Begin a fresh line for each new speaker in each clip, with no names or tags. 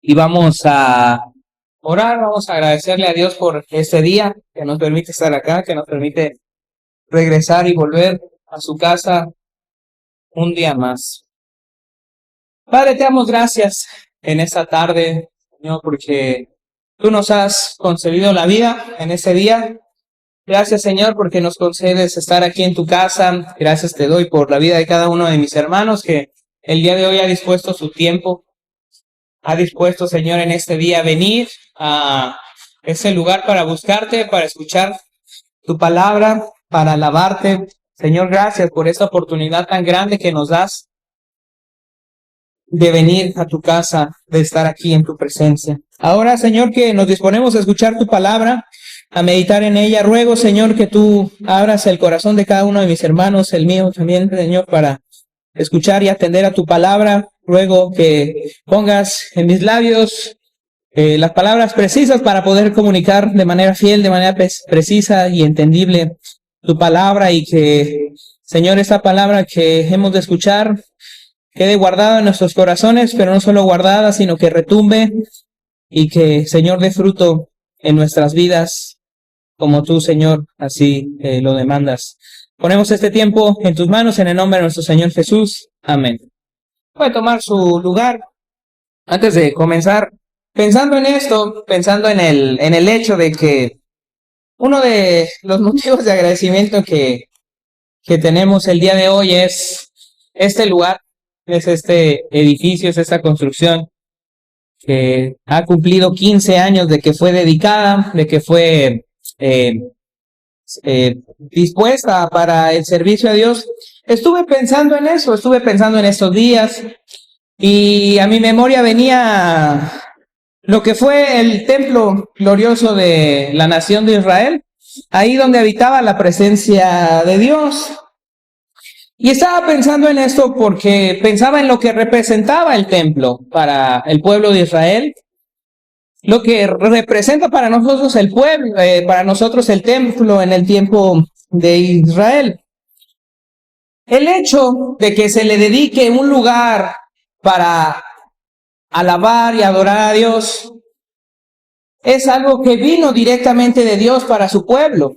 y vamos a orar, vamos a agradecerle a Dios por este día que nos permite estar acá, que nos permite regresar y volver a su casa un día más. Padre, te damos gracias en esta tarde, Señor, porque tú nos has concedido la vida en este día. Gracias, Señor, porque nos concedes estar aquí en tu casa. Gracias te doy por la vida de cada uno de mis hermanos que el día de hoy ha dispuesto su tiempo. Ha dispuesto, Señor, en este día venir a ese lugar para buscarte, para escuchar tu palabra, para alabarte. Señor, gracias por esta oportunidad tan grande que nos das de venir a tu casa, de estar aquí en tu presencia. Ahora, Señor, que nos disponemos a escuchar tu palabra, a meditar en ella. Ruego, Señor, que tú abras el corazón de cada uno de mis hermanos, el mío también, Señor, para escuchar y atender a tu palabra. Ruego que pongas en mis labios las palabras precisas para poder comunicar de manera fiel, de manera precisa y entendible tu palabra, y que, Señor, esa palabra que hemos de escuchar quede guardada en nuestros corazones, pero no solo guardada, sino que retumbe y que, Señor, dé fruto en nuestras vidas, como tú, Señor, así lo demandas. Ponemos este tiempo en tus manos en el nombre de nuestro Señor Jesús. Amén. Puede tomar su lugar. Antes de comenzar, pensando en esto, pensando en el hecho de que uno de los motivos de agradecimiento que tenemos el día de hoy es este lugar, es este edificio, es esta construcción que ha cumplido 15 años de que fue dedicada, de que fue dispuesta para el servicio a Dios. Estuve pensando en eso, estuve pensando en estos días, y a mi memoria venía lo que fue el templo glorioso de la nación de Israel, ahí donde habitaba la presencia de Dios. Y estaba pensando en esto porque pensaba en lo que representaba el templo para el pueblo de Israel, lo que representa para nosotros el pueblo, para nosotros el templo en el tiempo de Israel. El hecho de que se le dedique un lugar para alabar y adorar a Dios es algo que vino directamente de Dios para su pueblo.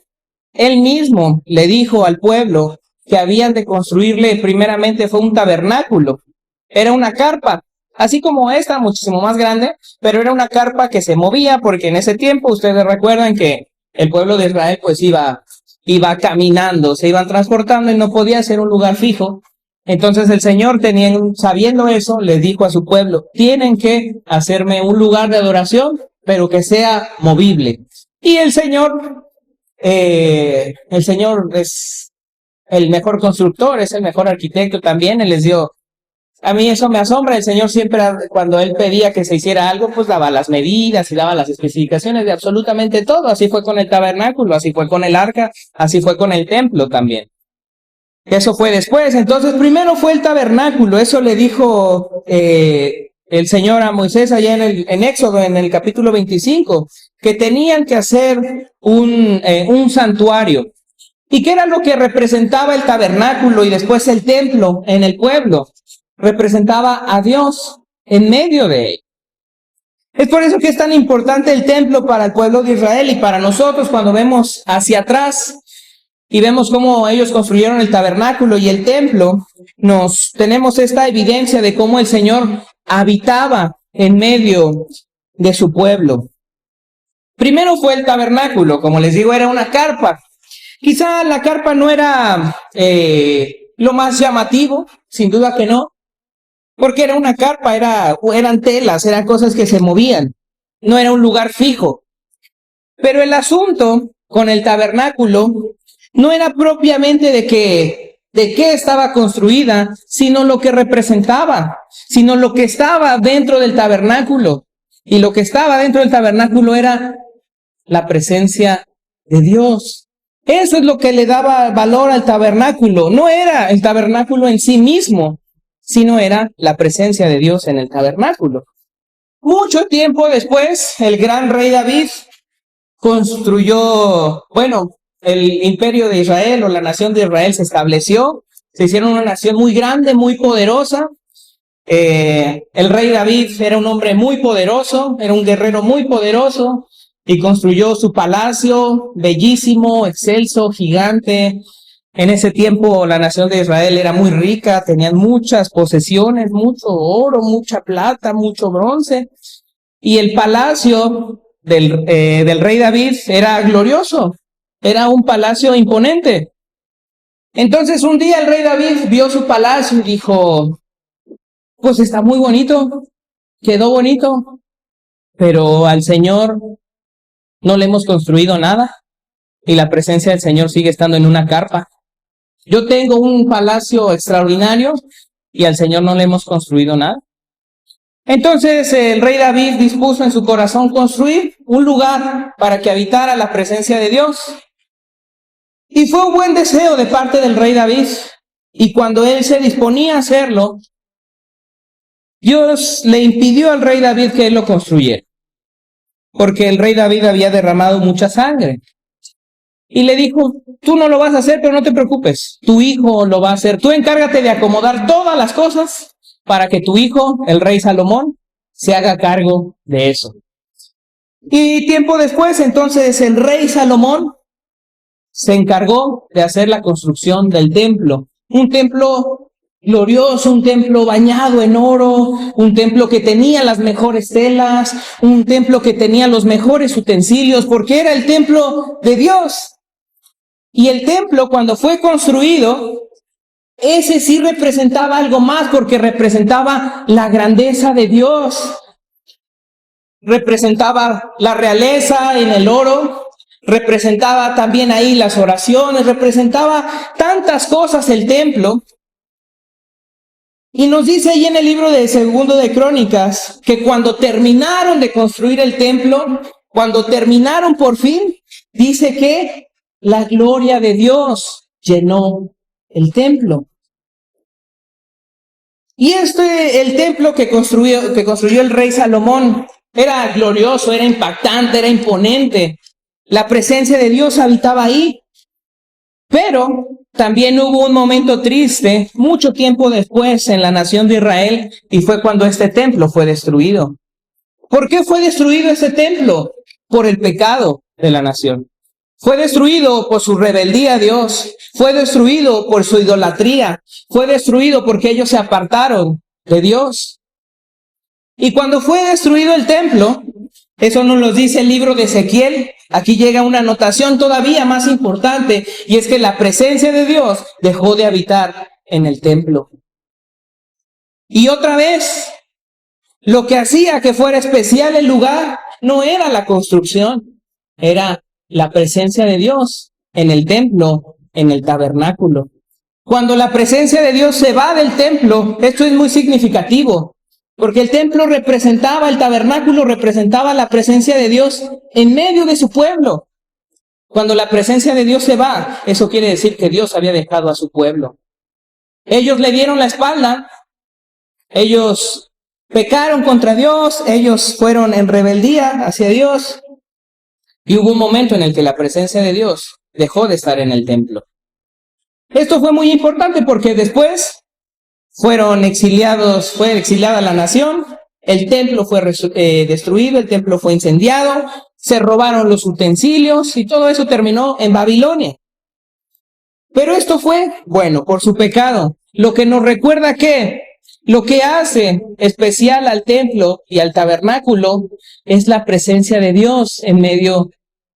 Él mismo le dijo al pueblo que habían de construirle, primeramente fue un tabernáculo. Era una carpa, así como esta, muchísimo más grande, pero era una carpa que se movía, porque en ese tiempo ustedes recuerdan que el pueblo de Israel pues iba caminando, se iban transportando y no podía ser un lugar fijo. Entonces el Señor, sabiendo eso, le dijo a su pueblo: tienen que hacerme un lugar de adoración, pero que sea movible. Y el Señor es el mejor constructor, es el mejor arquitecto también. Él les dio, a mí eso me asombra, el Señor siempre, cuando Él pedía que se hiciera algo, pues daba las medidas y daba las especificaciones de absolutamente todo. Así fue con el tabernáculo, así fue con el arca, así fue con el templo también. Eso fue después. Entonces, primero fue el tabernáculo. Eso le dijo el Señor a Moisés allá en Éxodo, en el capítulo 25, que tenían que hacer un santuario. ¿Y qué era lo que representaba el tabernáculo y después el templo en el pueblo? Representaba a Dios en medio de él. Es por eso que es tan importante el templo para el pueblo de Israel y para nosotros. Cuando vemos hacia atrás y vemos cómo ellos construyeron el tabernáculo y el templo, tenemos esta evidencia de cómo el Señor habitaba en medio de su pueblo. Primero fue el tabernáculo, como les digo, era una carpa. Quizá la carpa no era lo más llamativo, sin duda que no, porque era una carpa, eran telas, eran cosas que se movían, no era un lugar fijo. Pero el asunto con el tabernáculo no era propiamente de qué estaba construida, sino lo que representaba, sino lo que estaba dentro del tabernáculo. Y lo que estaba dentro del tabernáculo era la presencia de Dios. Eso es lo que le daba valor al tabernáculo. No era el tabernáculo en sí mismo, sino era la presencia de Dios en el tabernáculo. Mucho tiempo después, el gran rey David construyó, el imperio de Israel, o la nación de Israel, se estableció. Se hicieron una nación muy grande, muy poderosa. El rey David era un hombre muy poderoso, era un guerrero muy poderoso y construyó su palacio bellísimo, excelso, gigante. En ese tiempo la nación de Israel era muy rica, tenían muchas posesiones, mucho oro, mucha plata, mucho bronce. Y el palacio del rey David era glorioso, era un palacio imponente. Entonces un día el rey David vio su palacio y dijo, pues está muy bonito, quedó bonito, pero al Señor no le hemos construido nada y la presencia del Señor sigue estando en una carpa. Yo tengo un palacio extraordinario y al Señor no le hemos construido nada. Entonces el rey David dispuso en su corazón construir un lugar para que habitara la presencia de Dios. Y fue un buen deseo de parte del rey David. Y cuando él se disponía a hacerlo, Dios le impidió al rey David que él lo construyera, porque el rey David había derramado mucha sangre. Y le dijo, tú no lo vas a hacer, pero no te preocupes, tu hijo lo va a hacer. Tú encárgate de acomodar todas las cosas para que tu hijo, el rey Salomón, se haga cargo de eso. Y tiempo después, entonces, el rey Salomón se encargó de hacer la construcción del templo. Un templo glorioso, un templo bañado en oro, un templo que tenía las mejores telas, un templo que tenía los mejores utensilios, porque era el templo de Dios. Y el templo, cuando fue construido, ese sí representaba algo más, porque representaba la grandeza de Dios. Representaba la realeza en el oro, representaba también ahí las oraciones, representaba tantas cosas el templo. Y nos dice ahí en el libro de Segundo de Crónicas que cuando terminaron de construir el templo, cuando terminaron por fin, dice que la gloria de Dios llenó el templo. Y el templo que construyó el rey Salomón era glorioso, era impactante, era imponente. La presencia de Dios habitaba ahí. Pero también hubo un momento triste, mucho tiempo después en la nación de Israel, y fue cuando este templo fue destruido. ¿Por qué fue destruido ese templo? Por el pecado de la nación. Fue destruido por su rebeldía a Dios. Fue destruido por su idolatría. Fue destruido porque ellos se apartaron de Dios. Y cuando fue destruido el templo, eso nos lo dice el libro de Ezequiel. Aquí llega una anotación todavía más importante, y es que la presencia de Dios dejó de habitar en el templo. Y otra vez, lo que hacía que fuera especial el lugar no era la construcción, era la presencia de Dios en el templo, en el tabernáculo. Cuando la presencia de Dios se va del templo, esto es muy significativo, porque el templo representaba, el tabernáculo representaba la presencia de Dios en medio de su pueblo. Cuando la presencia de Dios se va, eso quiere decir que Dios había dejado a su pueblo. Ellos le dieron la espalda, ellos pecaron contra Dios, ellos fueron en rebeldía hacia Dios, y hubo un momento en el que la presencia de Dios dejó de estar en el templo. Esto fue muy importante porque después fueron exiliados, fue exiliada la nación, el templo fue destruido, el templo fue incendiado, se robaron los utensilios y todo eso terminó en Babilonia. Pero esto fue, bueno, por su pecado, lo que nos recuerda que lo que hace especial al templo y al tabernáculo es la presencia de Dios en medio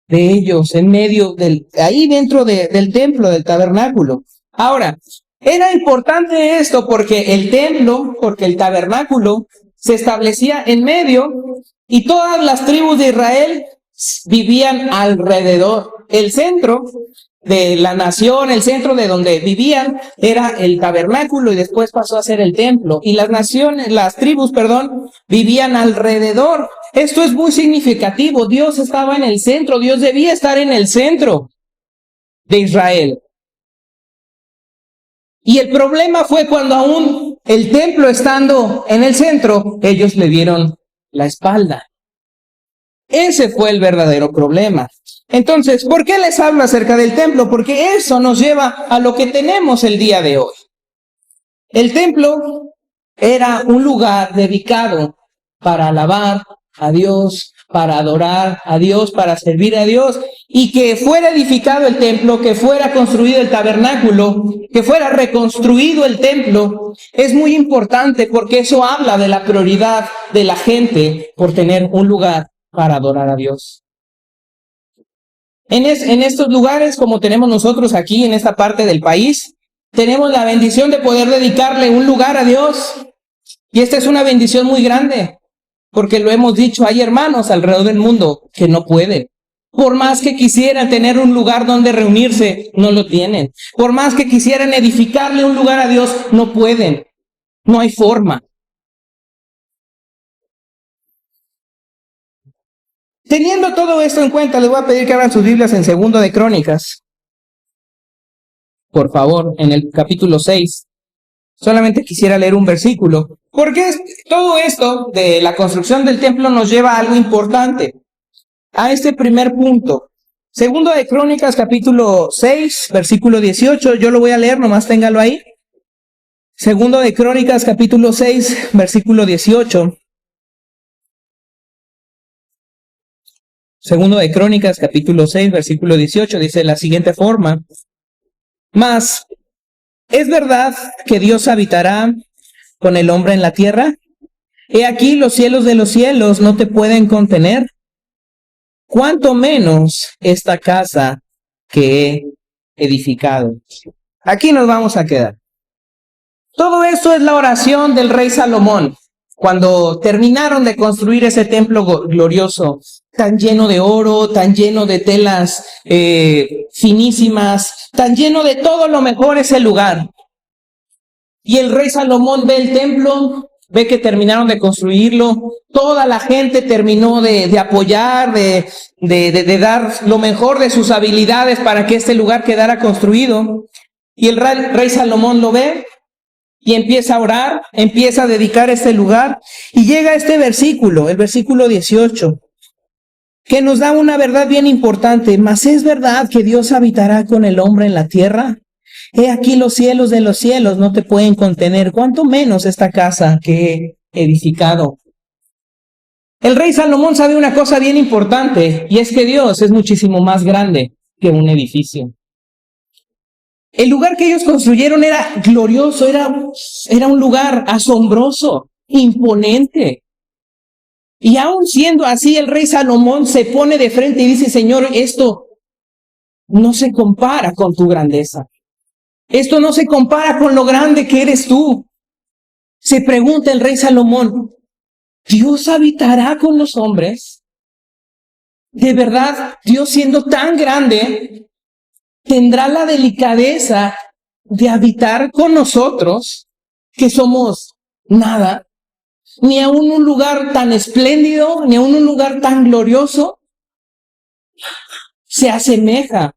de ellos, en medio ahí dentro del templo, del tabernáculo. Ahora, era importante esto porque el templo, porque el tabernáculo se establecía en medio y todas las tribus de Israel vivían alrededor. El centro de la nación, el centro de donde vivían era el tabernáculo y después pasó a ser el templo. Y las tribus, vivían alrededor. Esto es muy significativo. Dios estaba en el centro, Dios debía estar en el centro de Israel. Y el problema fue cuando aún el templo estando en el centro, ellos le dieron la espalda. Ese fue el verdadero problema. Entonces, ¿por qué les hablo acerca del templo? Porque eso nos lleva a lo que tenemos el día de hoy. El templo era un lugar dedicado para alabar a Dios, para adorar a Dios, para servir a Dios, y que fuera edificado el templo, que fuera construido el tabernáculo, que fuera reconstruido el templo, es muy importante porque eso habla de la prioridad de la gente por tener un lugar para adorar a Dios. En estos lugares, como tenemos nosotros aquí en esta parte del país, tenemos la bendición de poder dedicarle un lugar a Dios. Y esta es una bendición muy grande, porque lo hemos dicho, hay hermanos alrededor del mundo que no pueden. Por más que quisieran tener un lugar donde reunirse, no lo tienen. Por más que quisieran edificarle un lugar a Dios, no pueden. No hay forma. Teniendo todo esto en cuenta, les voy a pedir que abran sus Biblias en 2 de Crónicas. Por favor, en el capítulo 6. Solamente quisiera leer un versículo, porque todo esto de la construcción del templo nos lleva a algo importante, a este primer punto. 2 de Crónicas, capítulo 6, versículo 18, yo lo voy a leer, nomás téngalo ahí. 2 de Crónicas, capítulo 6, versículo 18. 2 de Crónicas, capítulo 6, versículo 18, dice de la siguiente forma: Mas, ¿es verdad que Dios habitará con el hombre en la tierra? He aquí los cielos de los cielos no te pueden contener, cuánto menos esta casa que he edificado. Aquí nos vamos a quedar. Todo esto es la oración del rey Salomón, cuando terminaron de construir ese templo glorioso, tan lleno de oro, tan lleno de telas finísimas, tan lleno de todo lo mejor ese lugar. Y el rey Salomón ve el templo, ve que terminaron de construirlo, toda la gente terminó de apoyar, de dar lo mejor de sus habilidades para que este lugar quedara construido. Y el rey Salomón lo ve y empieza a orar, empieza a dedicar este lugar, y llega este versículo, el versículo 18, que nos da una verdad bien importante. Mas es verdad que Dios habitará con el hombre en la tierra. He aquí los cielos de los cielos no te pueden contener, cuánto menos esta casa que he edificado. El rey Salomón sabe una cosa bien importante, y es que Dios es muchísimo más grande que un edificio. El lugar que ellos construyeron era glorioso, era un lugar asombroso, imponente. Y aún siendo así, el rey Salomón se pone de frente y dice: Señor, esto no se compara con tu grandeza. Esto no se compara con lo grande que eres tú. Se pregunta el rey Salomón: ¿Dios habitará con los hombres? ¿De verdad Dios, siendo tan grande, tendrá la delicadeza de habitar con nosotros, que somos nada? Ni aún un lugar tan espléndido, ni aún un lugar tan glorioso se asemeja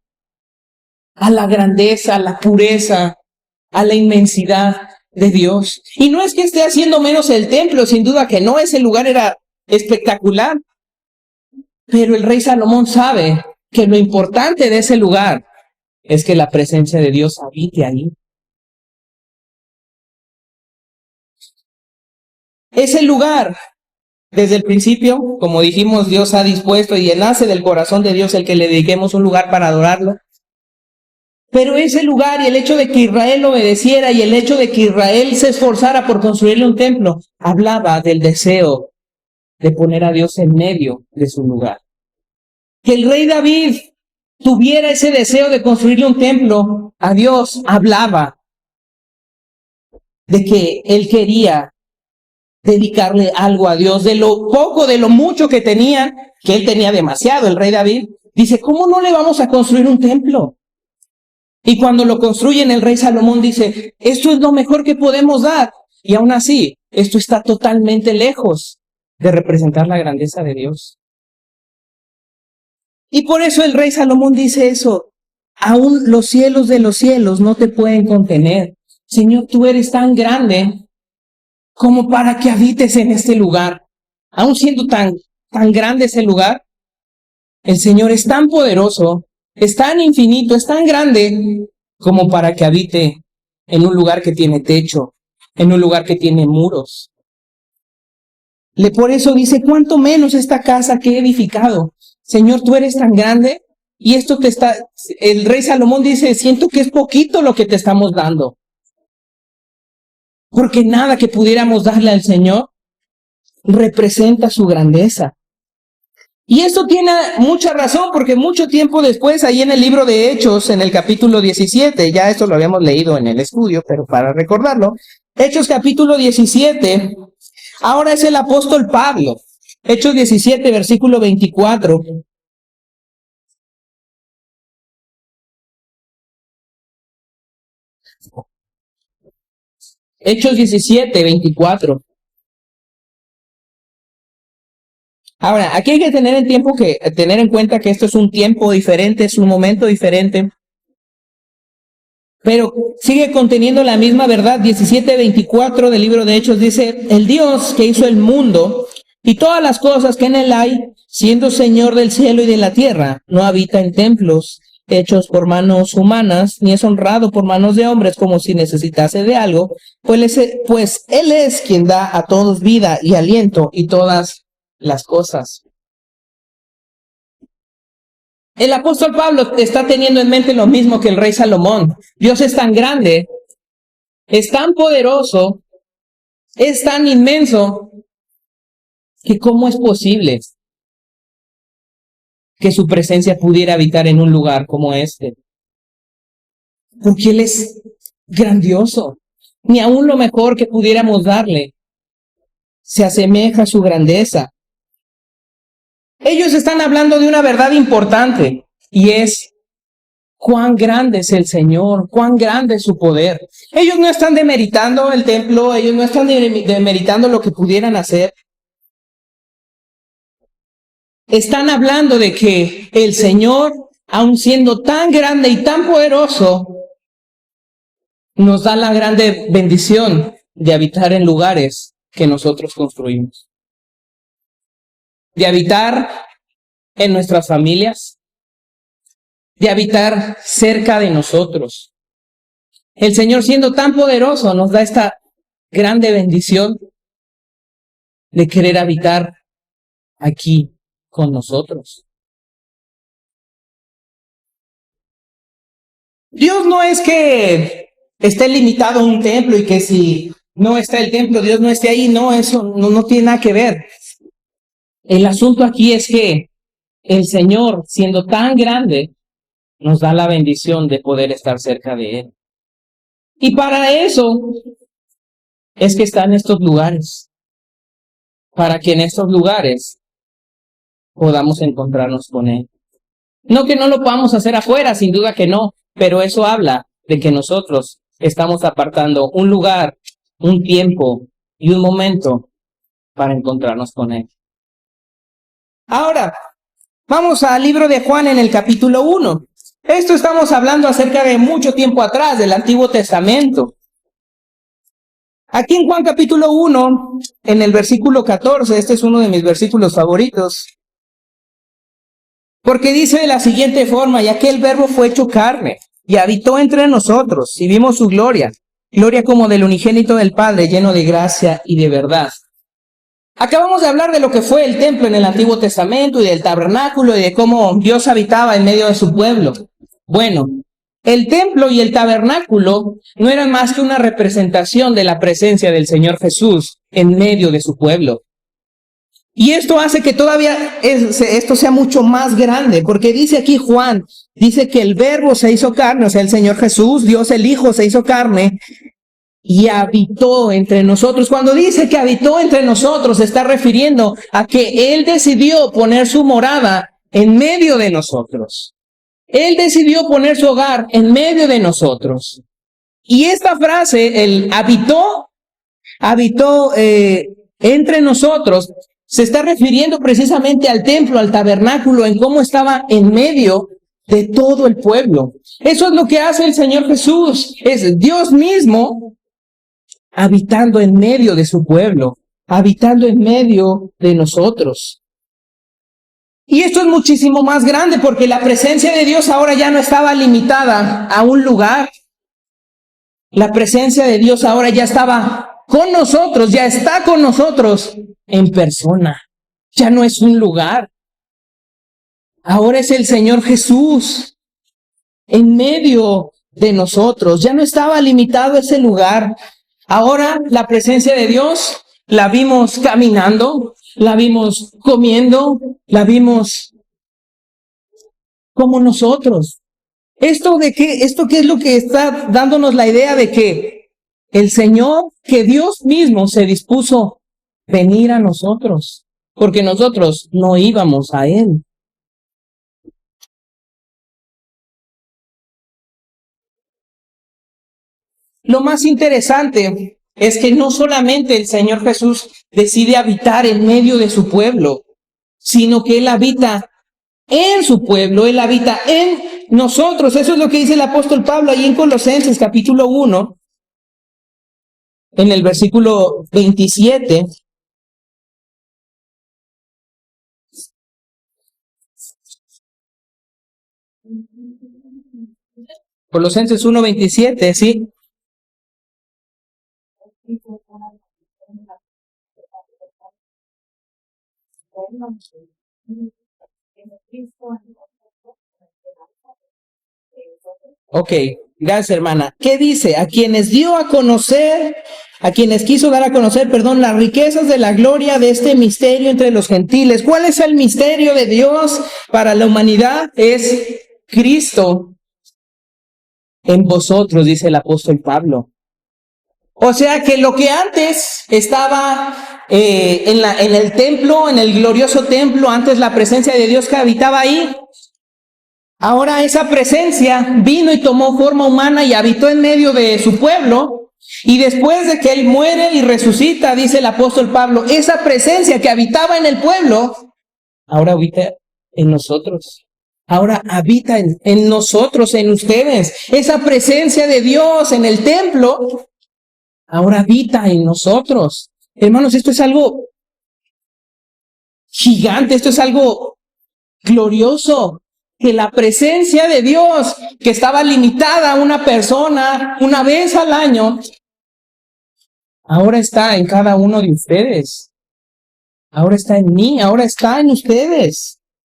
a la grandeza, a la pureza, a la inmensidad de Dios. Y no es que esté haciendo menos el templo, sin duda que no, ese lugar era espectacular. Pero el rey Salomón sabe que lo importante de ese lugar es que la presencia de Dios habite ahí. Ese lugar, desde el principio, como dijimos, Dios ha dispuesto, y nace del corazón de Dios el que le dediquemos un lugar para adorarlo. Pero ese lugar, y el hecho de que Israel obedeciera, y el hecho de que Israel se esforzara por construirle un templo, hablaba del deseo de poner a Dios en medio de su lugar. Que el rey David tuviera ese deseo de construirle un templo a Dios, hablaba de que él quería dedicarle algo a Dios, de lo poco, de lo mucho que tenían, que él tenía demasiado, el rey David. Dice: ¿cómo no le vamos a construir un templo? Y cuando lo construyen, el rey Salomón dice: esto es lo mejor que podemos dar. Y aún así, esto está totalmente lejos de representar la grandeza de Dios. Y por eso el rey Salomón dice eso: aún los cielos de los cielos no te pueden contener. Señor, tú eres tan grande como para que habites en este lugar. Aún siendo tan grande ese lugar, el Señor es tan poderoso, es tan infinito, es tan grande como para que habite en un lugar que tiene techo, en un lugar que tiene muros. Por eso dice, ¿cuánto menos esta casa que he edificado? Señor, tú eres tan grande y esto te está... El rey Salomón dice, siento que es poquito lo que te estamos dando. Porque nada que pudiéramos darle al Señor representa su grandeza. Y esto tiene mucha razón, porque mucho tiempo después, ahí en el libro de Hechos, en el capítulo 17, ya esto lo habíamos leído en el estudio, pero para recordarlo, Hechos capítulo 17, ahora es el apóstol Pablo. Hechos 17, versículo 24. Hechos 17, 24. Ahora, aquí hay que tener en cuenta que esto es un tiempo diferente, es un momento diferente, pero sigue conteniendo la misma verdad. 17:24 del libro de Hechos dice, el Dios que hizo el mundo y todas las cosas que en él hay, siendo Señor del cielo y de la tierra, no habita en templos hechos por manos humanas, ni es honrado por manos de hombres como si necesitase de algo, pues él es quien da a todos vida y aliento y todas las cosas. El apóstol Pablo está teniendo en mente lo mismo que el rey Salomón. Dios es tan grande, es tan poderoso, es tan inmenso, que ¿cómo es posible que su presencia pudiera habitar en un lugar como este? Porque Él es grandioso. Ni aun lo mejor que pudiéramos darle se asemeja a su grandeza. Ellos están hablando de una verdad importante, y es cuán grande es el Señor, cuán grande es su poder. Ellos no están demeritando el templo, ellos no están demeritando lo que pudieran hacer. Están hablando de que el Señor, aun siendo tan grande y tan poderoso, nos da la grande bendición de habitar en lugares que nosotros construimos. De habitar en nuestras familias, de habitar cerca de nosotros. El Señor, siendo tan poderoso, nos da esta grande bendición de querer habitar aquí con nosotros. Dios no es que esté limitado a un templo y que si no está el templo, Dios no esté ahí. No, eso no tiene nada que ver. El asunto aquí es que el Señor, siendo tan grande, nos da la bendición de poder estar cerca de Él. Y para eso es que está en estos lugares. Para que en estos lugares podamos encontrarnos con Él. No que no lo podamos hacer afuera, sin duda que no, pero eso habla de que nosotros estamos apartando un lugar, un tiempo y un momento para encontrarnos con Él. Ahora, vamos al libro de Juan en el capítulo 1. Esto estamos hablando acerca de mucho tiempo atrás, del Antiguo Testamento. Aquí en Juan capítulo 1, en el versículo 14, este es uno de mis versículos favoritos, porque dice de la siguiente forma, y aquel verbo fue hecho carne, y habitó entre nosotros, y vimos su gloria, gloria como del unigénito del Padre, lleno de gracia y de verdad. Acabamos de hablar de lo que fue el templo en el Antiguo Testamento, y del tabernáculo, y de cómo Dios habitaba en medio de su pueblo. Bueno, el templo y el tabernáculo no eran más que una representación de la presencia del Señor Jesús en medio de su pueblo. Y esto hace que todavía esto sea mucho más grande, porque dice aquí Juan, dice que el verbo se hizo carne, o sea, el Señor Jesús, Dios el Hijo se hizo carne y habitó entre nosotros. Cuando dice que habitó entre nosotros, se está refiriendo a que Él decidió poner su morada en medio de nosotros. Él decidió poner su hogar en medio de nosotros. Y esta frase, el habitó entre nosotros, se está refiriendo precisamente al templo, al tabernáculo, en cómo estaba en medio de todo el pueblo. Eso es lo que hace el Señor Jesús. Es Dios mismo habitando en medio de su pueblo, habitando en medio de nosotros. Y esto es muchísimo más grande porque la presencia de Dios ahora ya no estaba limitada a un lugar. La presencia de Dios ahora ya estaba con nosotros, ya está con nosotros en persona. Ya no es un lugar. Ahora es el Señor Jesús en medio de nosotros. Ya no estaba limitado ese lugar. Ahora la presencia de Dios la vimos caminando, la vimos comiendo, la vimos como nosotros. ¿Esto qué es lo que está dándonos la idea de que el Señor, que Dios mismo se dispuso a venir a nosotros? Porque nosotros no íbamos a Él. Lo más interesante es que no solamente el Señor Jesús decide habitar en medio de su pueblo, sino que Él habita en su pueblo, Él habita en nosotros. Eso es lo que dice el apóstol Pablo ahí en Colosenses capítulo 1, en el versículo 27. Colosenses 1:27, ¿sí? Ok, gracias hermana. ¿Qué dice? A quienes dio a conocer, a quienes quiso dar a conocer, perdón, las riquezas de la gloria de este misterio entre los gentiles. ¿Cuál es el misterio de Dios para la humanidad? Es Cristo en vosotros, dice el apóstol Pablo. O sea que lo que antes estaba en el templo, en el glorioso templo, antes la presencia de Dios que habitaba ahí, ahora esa presencia vino y tomó forma humana y habitó en medio de su pueblo. Y después de que Él muere y resucita, dice el apóstol Pablo, esa presencia que habitaba en el pueblo, ahora habita en nosotros. Ahora habita en nosotros, en ustedes. Esa presencia de Dios en el templo, ahora habita en nosotros. Hermanos, esto es algo gigante, esto es algo glorioso. Que la presencia de Dios, que estaba limitada a una persona una vez al año, ahora está en cada uno de ustedes. Ahora está en mí, ahora está en ustedes.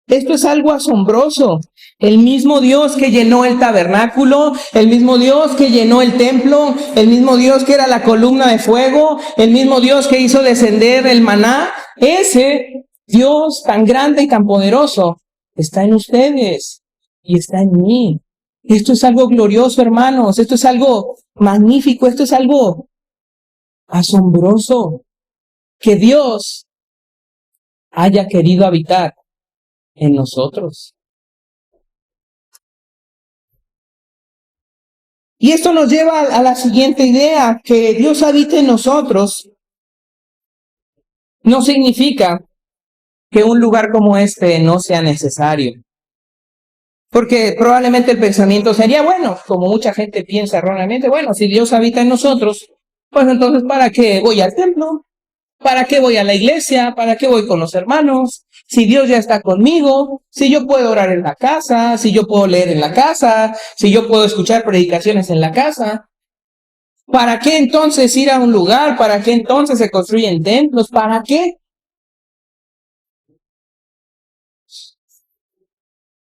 Esto es algo asombroso. El mismo Dios que llenó el tabernáculo, el mismo Dios que llenó el templo, el mismo Dios que era la columna de fuego, el mismo Dios que hizo descender el maná, ese Dios tan grande y tan poderoso está en ustedes y está en mí. Esto es algo glorioso, hermanos. Esto es algo magnífico. Esto es algo asombroso. Que Dios haya querido habitar en nosotros. Y esto nos lleva a la siguiente idea, que Dios habite en nosotros no significa que un lugar como este no sea necesario. Porque probablemente el pensamiento sería, bueno, como mucha gente piensa erróneamente, bueno, si Dios habita en nosotros, pues entonces ¿para qué voy al templo? ¿Para qué voy a la iglesia? ¿Para qué voy con los hermanos? Si Dios ya está conmigo, si yo puedo orar en la casa, si yo puedo leer en la casa, si yo puedo escuchar predicaciones en la casa, ¿para qué entonces ir a un lugar? ¿Para qué entonces se construyen templos? ¿Para qué?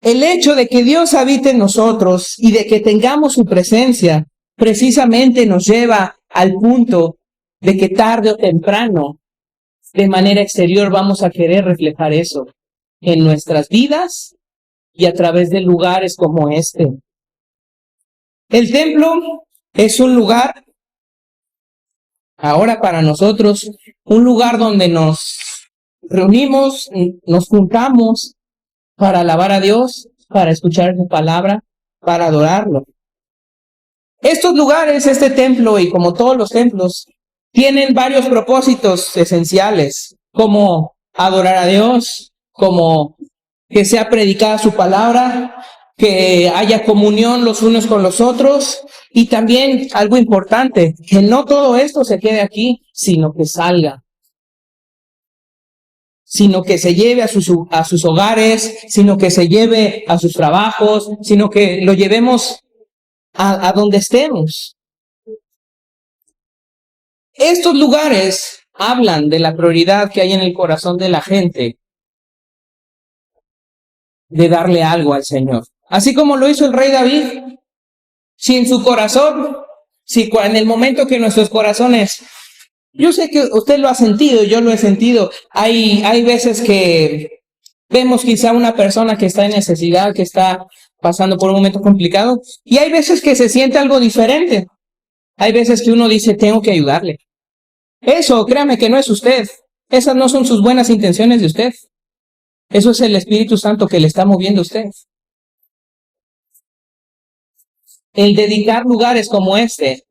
El hecho de que Dios habite en nosotros y de que tengamos su presencia precisamente nos lleva al punto de que tarde o temprano, de manera exterior, vamos a querer reflejar eso en nuestras vidas y a través de lugares como este. El templo es un lugar, ahora para nosotros, un lugar donde nos reunimos, nos juntamos para alabar a Dios, para escuchar su palabra, para adorarlo. Estos lugares, este templo y como todos los templos, tienen varios propósitos esenciales, como adorar a Dios, como que sea predicada su palabra, que haya comunión los unos con los otros, y también algo importante, que no todo esto se quede aquí, sino que salga, sino que se lleve a sus hogares, sino que se lleve a sus trabajos, sino que lo llevemos a donde estemos. Estos lugares hablan de la prioridad que hay en el corazón de la gente de darle algo al Señor. Así como lo hizo el rey David, si en su corazón, si en el momento que nuestros corazones, yo sé que usted lo ha sentido, yo lo he sentido, hay veces que vemos quizá una persona que está en necesidad, que está pasando por un momento complicado, y hay veces que se siente algo diferente. Hay veces que uno dice, tengo que ayudarle. Eso, créame que no es usted. Esas no son sus buenas intenciones de usted. Eso es el Espíritu Santo que le está moviendo a usted. El dedicar lugares como este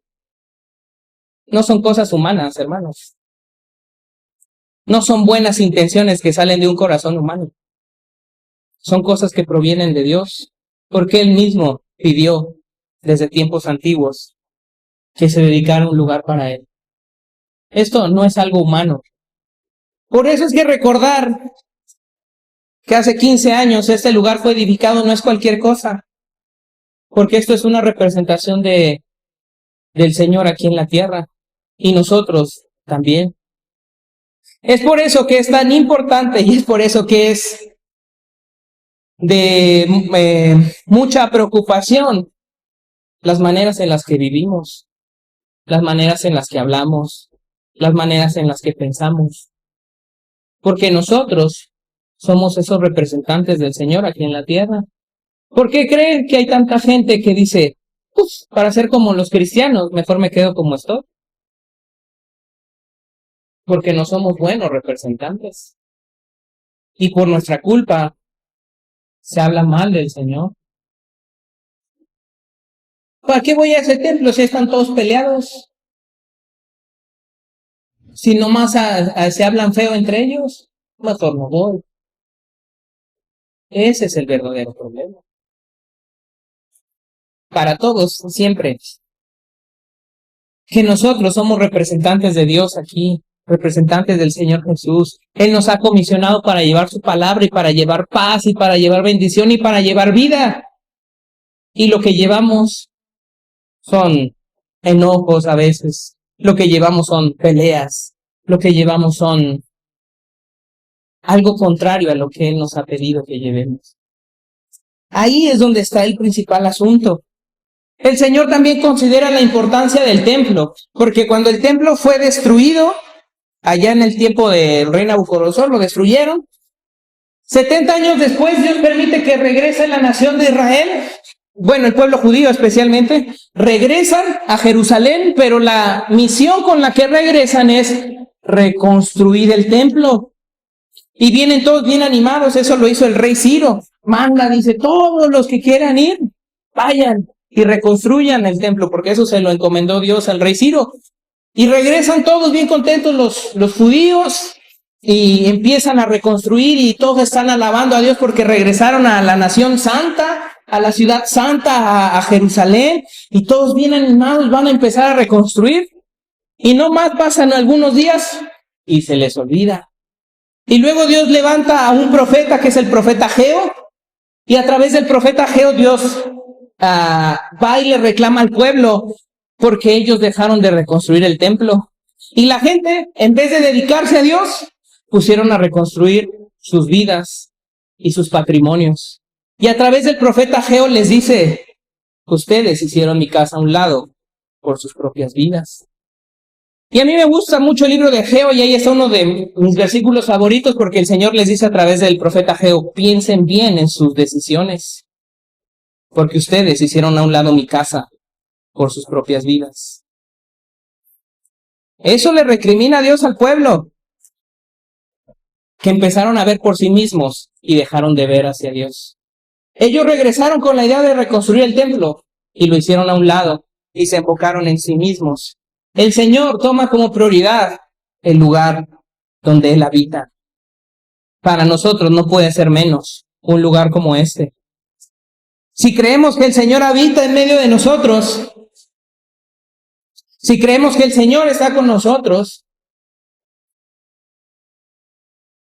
no son cosas humanas, hermanos. No son buenas intenciones que salen de un corazón humano. Son cosas que provienen de Dios, porque Él mismo pidió desde tiempos antiguos que se dedicara un lugar para Él. Esto no es algo humano. Por eso es que recordar que hace 15 años este lugar fue edificado no es cualquier cosa, porque esto es una representación del Señor aquí en la tierra, y nosotros también. Es por eso que es tan importante y es por eso que es de mucha preocupación las maneras en las que vivimos, las maneras en las que hablamos, las maneras en las que pensamos, porque nosotros somos esos representantes del Señor aquí en la tierra. ¿Por qué creen que hay tanta gente que dice, pues, para ser como los cristianos, mejor me quedo como estoy? Porque no somos buenos representantes. Y por nuestra culpa se habla mal del Señor. ¿Para qué voy a ese templo si están todos peleados? Si nomás se hablan feo entre ellos, mejor no voy. Ese es el verdadero problema. Para todos, siempre. Que nosotros somos representantes de Dios aquí, representantes del Señor Jesús. Él nos ha comisionado para llevar su palabra y para llevar paz y para llevar bendición y para llevar vida. Y lo que llevamos son enojos a veces, lo que llevamos son peleas, lo que llevamos son algo contrario a lo que Él nos ha pedido que llevemos. Ahí es donde está el principal asunto. El Señor también considera la importancia del templo, porque cuando el templo fue destruido, allá en el tiempo del rey Nabucodonosor, lo destruyeron. 70 años después, Dios permite que regrese la nación de Israel, bueno, el pueblo judío especialmente, regresan a Jerusalén, pero la misión con la que regresan es reconstruir el templo. Y vienen todos bien animados, eso lo hizo el rey Ciro. Manda, dice, todos los que quieran ir, vayan y reconstruyan el templo, porque eso se lo encomendó Dios al rey Ciro. Y regresan todos bien contentos los judíos y empiezan a reconstruir y todos están alabando a Dios porque regresaron a la nación santa, a la ciudad santa, a Jerusalén, y todos bien animados van a empezar a reconstruir. Y no más pasan algunos días y se les olvida. Y luego Dios levanta a un profeta que es el profeta Ageo, y a través del profeta Ageo Dios va y le reclama al pueblo porque ellos dejaron de reconstruir el templo. Y la gente, en vez de dedicarse a Dios, pusieron a reconstruir sus vidas y sus patrimonios. Y a través del profeta Ageo les dice, ustedes hicieron mi casa a un lado por sus propias vidas. Y a mí me gusta mucho el libro de Ageo, y ahí está uno de mis versículos favoritos, porque el Señor les dice a través del profeta Ageo, piensen bien en sus decisiones, porque ustedes hicieron a un lado mi casa por sus propias vidas. Eso le recrimina a Dios al pueblo, que empezaron a ver por sí mismos y dejaron de ver hacia Dios. Ellos regresaron con la idea de reconstruir el templo y lo hicieron a un lado y se enfocaron en sí mismos. El Señor toma como prioridad el lugar donde Él habita. Para nosotros no puede ser menos un lugar como este. Si creemos que el Señor habita en medio de nosotros, si creemos que el Señor está con nosotros,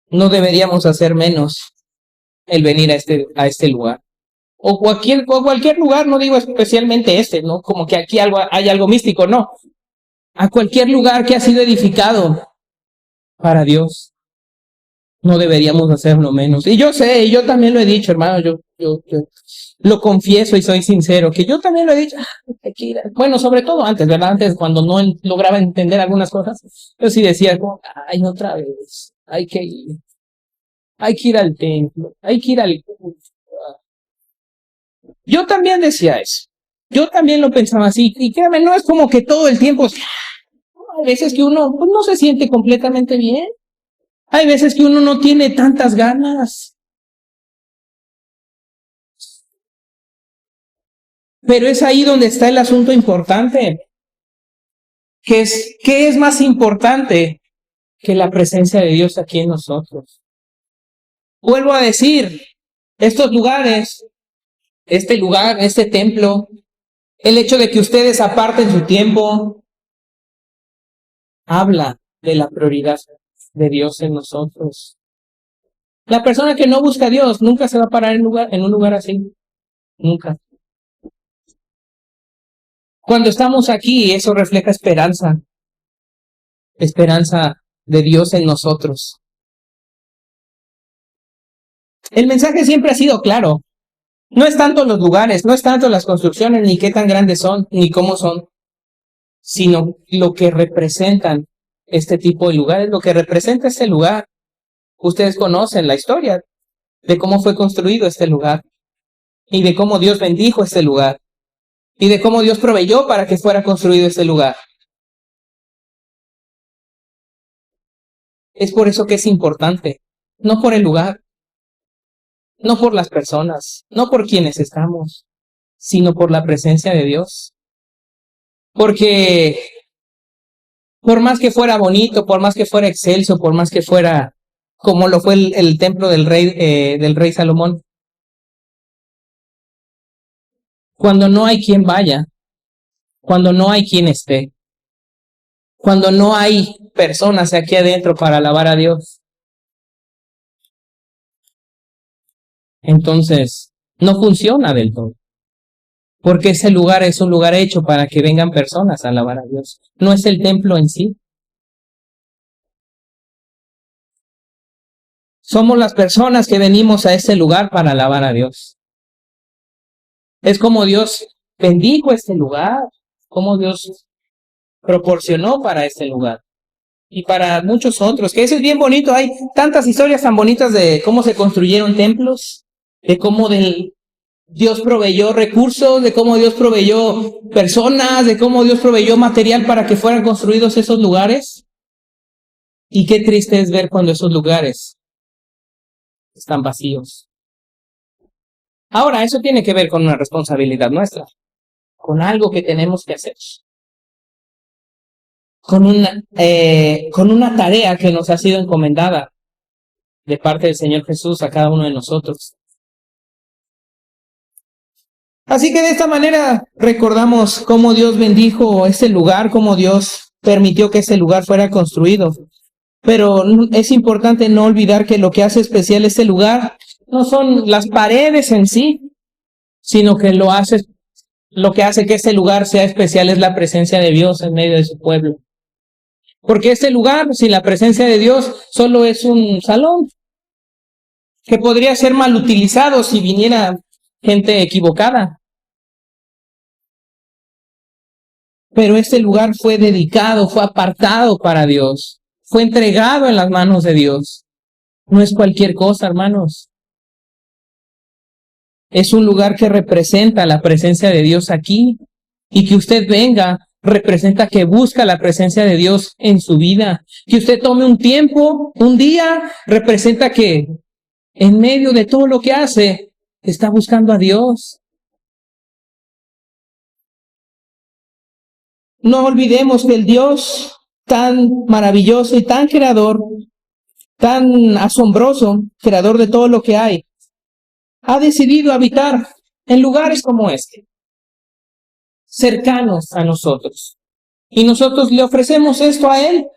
no deberíamos hacer menos el venir a este lugar. O cualquier lugar, no digo especialmente este, ¿no? Como que aquí hay algo místico, no. a cualquier lugar que ha sido edificado para Dios. No deberíamos hacerlo menos. Y yo sé, yo también lo he dicho, hermano, yo lo confieso y soy sincero, que yo también lo he dicho. Bueno, sobre todo antes, ¿verdad? Antes, cuando no lograba entender algunas cosas, yo sí decía, ay, otra vez, hay que ir al templo, hay que ir al culto. Yo también decía eso. Yo también lo pensaba así. Y créanme, no es como que todo el tiempo, hay veces que uno pues, no se siente completamente bien. Hay veces que uno no tiene tantas ganas. Pero es ahí donde está el asunto importante. ¿Qué es más importante que la presencia de Dios aquí en nosotros? Vuelvo a decir, estos lugares, este lugar, este templo, el hecho de que ustedes aparten su tiempo, habla de la prioridad de Dios en nosotros. La persona que no busca a Dios nunca se va a parar en un lugar así. Nunca. Cuando estamos aquí, eso refleja esperanza. Esperanza de Dios en nosotros. El mensaje siempre ha sido claro. No es tanto los lugares, no es tanto las construcciones, ni qué tan grandes son, ni cómo son, sino lo que representan este tipo de lugares, lo que representa este lugar. Ustedes conocen la historia de cómo fue construido este lugar y de cómo Dios bendijo este lugar y de cómo Dios proveyó para que fuera construido este lugar. Es por eso que es importante, no por el lugar, no por las personas, no por quienes estamos, sino por la presencia de Dios. Porque por más que fuera bonito, por más que fuera excelso, por más que fuera como lo fue el templo del rey Salomón, cuando no hay quien vaya, cuando no hay quien esté, cuando no hay personas aquí adentro para alabar a Dios, entonces no funciona del todo. Porque ese lugar es un lugar hecho para que vengan personas a alabar a Dios. No es el templo en sí. Somos las personas que venimos a ese lugar para alabar a Dios. Es como Dios bendijo este lugar, como Dios proporcionó para este lugar. Y para muchos otros, que eso es bien bonito. Hay tantas historias tan bonitas de cómo se construyeron templos, de cómo Dios proveyó recursos, de cómo Dios proveyó personas, de cómo Dios proveyó material para que fueran construidos esos lugares. Y qué triste es ver cuando esos lugares están vacíos. Ahora, eso tiene que ver con una responsabilidad nuestra, con algo que tenemos que hacer, con una tarea que nos ha sido encomendada de parte del Señor Jesús a cada uno de nosotros. Así que de esta manera recordamos cómo Dios bendijo ese lugar, cómo Dios permitió que ese lugar fuera construido. Pero es importante no olvidar que lo que hace especial este lugar no son las paredes en sí, sino que lo que hace que este lugar sea especial es la presencia de Dios en medio de su pueblo. Porque este lugar, sin la presencia de Dios, solo es un salón que podría ser mal utilizado si viniera gente equivocada. Pero este lugar fue dedicado, fue apartado para Dios, fue entregado en las manos de Dios. No es cualquier cosa, hermanos. Es un lugar que representa la presencia de Dios aquí. Y que usted venga representa que busca la presencia de Dios en su vida. Que usted tome un tiempo, un día, representa que en medio de todo lo que hace, está buscando a Dios. No olvidemos que el Dios tan maravilloso y tan creador, tan asombroso, creador de todo lo que hay, ha decidido habitar en lugares como este, cercanos a nosotros. Y nosotros le ofrecemos esto a Él.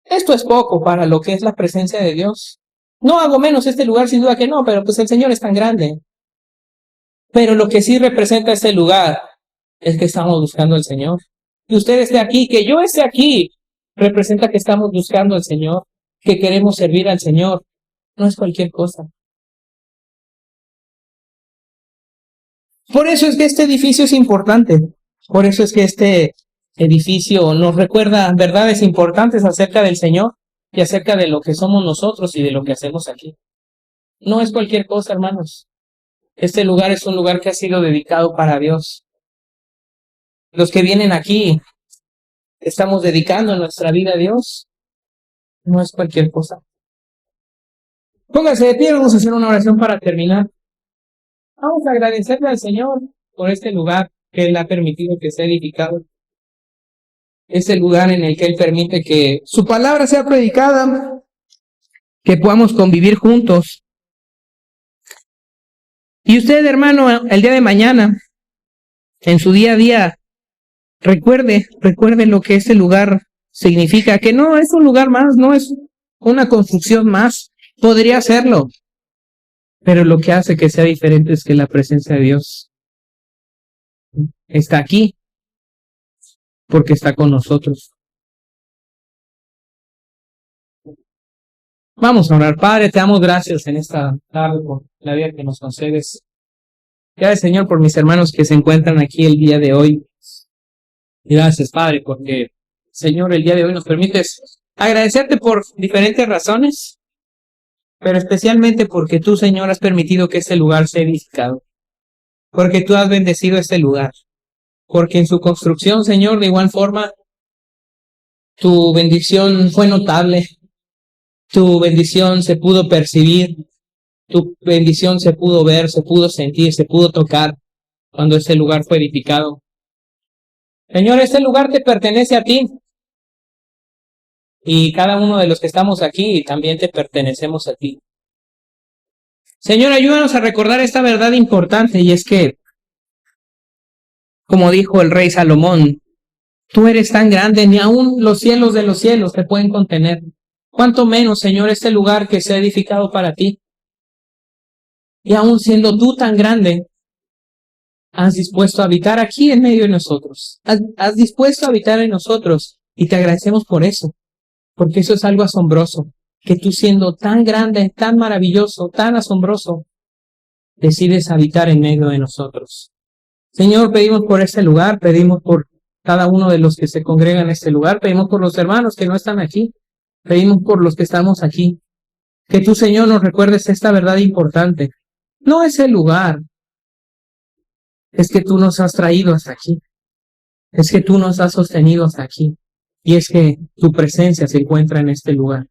Esto es poco para lo que es la presencia de Dios. No hago menos este lugar, sin duda que no, pero pues el Señor es tan grande. Pero lo que sí representa este lugar es que estamos buscando al Señor. Que usted esté aquí, que yo esté aquí, representa que estamos buscando al Señor, que queremos servir al Señor. No es cualquier cosa. Por eso es que este edificio es importante. Por eso es que este edificio nos recuerda verdades importantes acerca del Señor y acerca de lo que somos nosotros y de lo que hacemos aquí. No es cualquier cosa, hermanos. Este lugar es un lugar que ha sido dedicado para Dios. Los que vienen aquí, estamos dedicando nuestra vida a Dios. No es cualquier cosa. Póngase de pie, vamos a hacer una oración para terminar. Vamos a agradecerle al Señor por este lugar que Él ha permitido que sea edificado. Este lugar en el que Él permite que su palabra sea predicada, que podamos convivir juntos. Y usted, hermano, el día de mañana, en su día a día, recuerde lo que este lugar significa, que no es un lugar más, no es una construcción más, podría serlo, pero lo que hace que sea diferente es que la presencia de Dios está aquí, porque está con nosotros. Vamos a orar. Padre, te damos gracias en esta tarde por la vida que nos concedes. Gracias, Señor, por mis hermanos que se encuentran aquí el día de hoy. Gracias, Padre, porque, Señor, el día de hoy nos permites agradecerte por diferentes razones, pero especialmente porque tú, Señor, has permitido que este lugar sea edificado, porque tú has bendecido este lugar, porque en su construcción, Señor, de igual forma, tu bendición fue notable, tu bendición se pudo percibir, tu bendición se pudo ver, se pudo sentir, se pudo tocar cuando este lugar fue edificado. Señor, este lugar te pertenece a ti. Y cada uno de los que estamos aquí también te pertenecemos a ti. Señor, ayúdanos a recordar esta verdad importante, y es que, como dijo el rey Salomón, tú eres tan grande, ni aun los cielos de los cielos te pueden contener. Cuánto menos, Señor, este lugar que se ha edificado para ti. Y aun siendo tú tan grande, has dispuesto a habitar aquí en medio de nosotros. Has dispuesto a habitar en nosotros, y te agradecemos por eso. Porque eso es algo asombroso, que tú siendo tan grande, tan maravilloso, tan asombroso, decides habitar en medio de nosotros. Señor, pedimos por este lugar, pedimos por cada uno de los que se congregan en este lugar, pedimos por los hermanos que no están aquí, pedimos por los que estamos aquí. Que tú, Señor, nos recuerdes esta verdad importante. No es el lugar, es que tú nos has traído hasta aquí, es que tú nos has sostenido hasta aquí. Y es que tu presencia se encuentra en este lugar.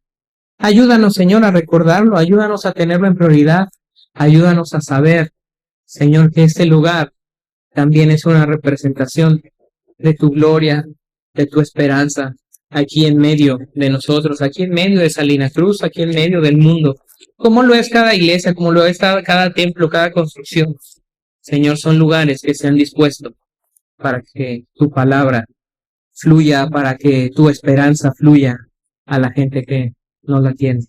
Ayúdanos, Señor, a recordarlo, ayúdanos a tenerlo en prioridad, ayúdanos a saber, Señor, que este lugar también es una representación de tu gloria, de tu esperanza, aquí en medio de nosotros, aquí en medio de Salina Cruz, aquí en medio del mundo. Como lo es cada iglesia, como lo es cada templo, cada construcción. Señor, son lugares que se han dispuesto para que tu palabra fluya, para que tu esperanza fluya a la gente que no la tiene.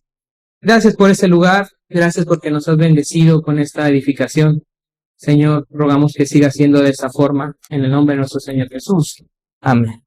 Gracias por este lugar, gracias porque nos has bendecido con esta edificación. Señor, rogamos que siga siendo de esta forma, en el nombre de nuestro Señor Jesús. Amén.